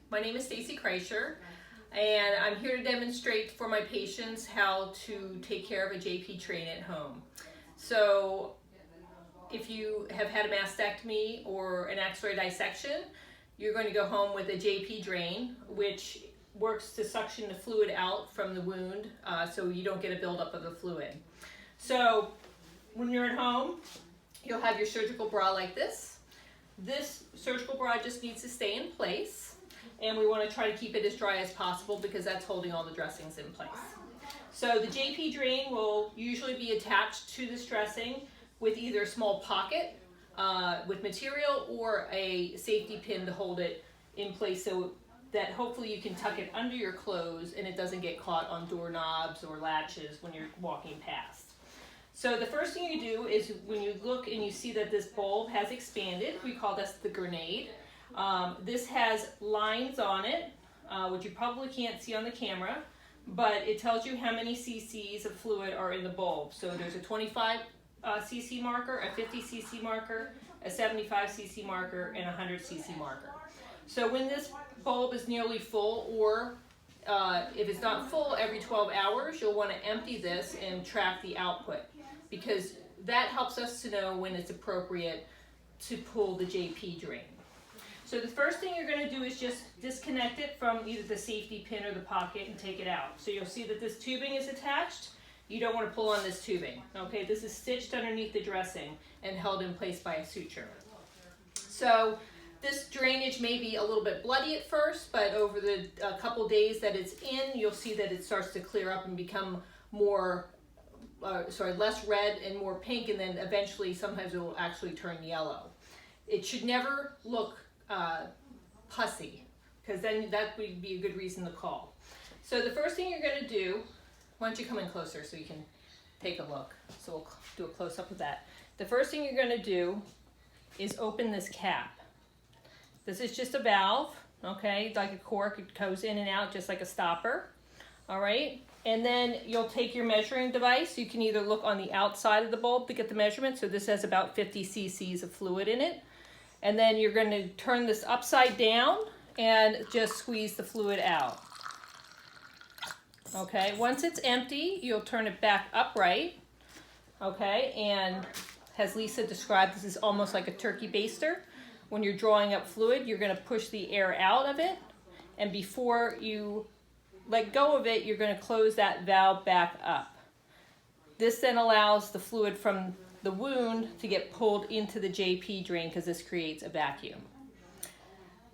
My name is Stacy Kreischer, and I'm here to demonstrate for my patients how to take care of a JP drain at home. So if you have had a mastectomy or an axillary dissection, you're going to go home with a JP drain, which works to suction the fluid out from the wound so you don't get a buildup of the fluid. So when you're at home, you'll have your surgical bra like this. This surgical bra just needs to stay in place, and we want to try to keep it as dry as possible because that's holding all the dressings in place. So the JP drain will usually be attached to this dressing with either a small pocket with material or a safety pin to hold it in place so that hopefully you can tuck it under your clothes and it doesn't get caught on doorknobs or latches when you're walking past. So the first thing you do is when you look and you see that this bulb has expanded, we call this the grenade. This has lines on it, which you probably can't see on the camera, but it tells you how many cc's of fluid are in the bulb. So there's a 25 cc marker, a 50 cc marker, a 75 cc marker, and a 100 cc marker. So when this bulb is nearly full, or if it's not full every 12 hours, you'll want to empty this and track the output, because that helps us to know when it's appropriate to pull the JP drain. So the first thing you're going to do is just disconnect it from either the safety pin or the pocket and take it out. So you'll see that this tubing is attached. You don't want to pull on this tubing. Okay, this is stitched underneath the dressing and held in place by a suture. So this drainage may be a little bit bloody at first, but over the couple days that it's in, you'll see that it starts to clear up and become more less red and more pink, and then eventually sometimes it will actually turn yellow. It should never look pussy, because then that would be a good reason to call. So the first thing you're going to do, why don't you come in closer so you can take a look. So we'll do a close-up of that. The first thing you're going to do is open this cap. This is just a valve, okay, like a cork. It goes in and out just like a stopper, all right? And then you'll take your measuring device. You can either look on the outside of the bulb to get the measurement. So this has about 50 cc's of fluid in it. And then you're going to turn this upside down and just squeeze the fluid out. Okay, once it's empty, you'll turn it back upright. Okay, and as Lisa described, this is almost like a turkey baster. When you're drawing up fluid, you're going to push the air out of it, and before you let go of it, you're going to close that valve back up. This then allows the fluid from the wound to get pulled into the JP drain, because this creates a vacuum.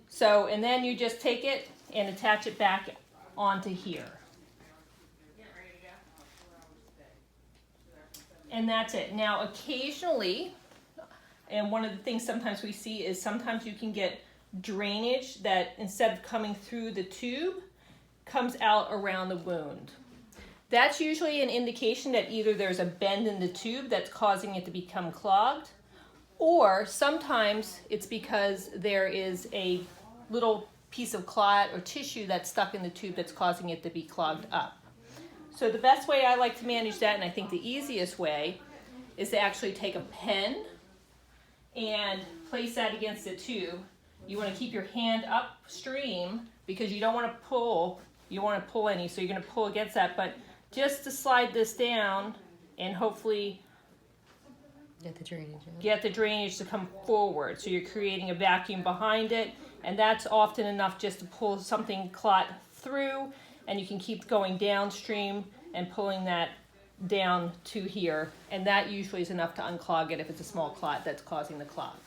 So, and then you just take it and attach it back onto here. And that's it. Now occasionally, and one of the things sometimes we see is sometimes you can get drainage that instead of coming through the tube, comes out around the wound. That's usually an indication that either there's a bend in the tube that's causing it to become clogged, or sometimes it's because there is a little piece of clot or tissue that's stuck in the tube that's causing it to be clogged up. So the best way I like to manage that, and I think the easiest way, is to actually take a pen and place that against the tube. You want to keep your hand upstream because you don't want to pull. You don't want to pull any, so you're going to pull against that. But just to slide this down and hopefully get the drainage to come forward. So you're creating a vacuum behind it, and that's often enough just to pull something clot through, and you can keep going downstream and pulling that down to here, and that usually is enough to unclog it if it's a small clot that's causing the clog.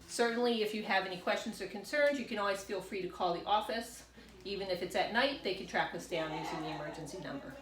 Certainly, if you have any questions or concerns, you can always feel free to call the office. Even if it's at night, they can track us down using the emergency number.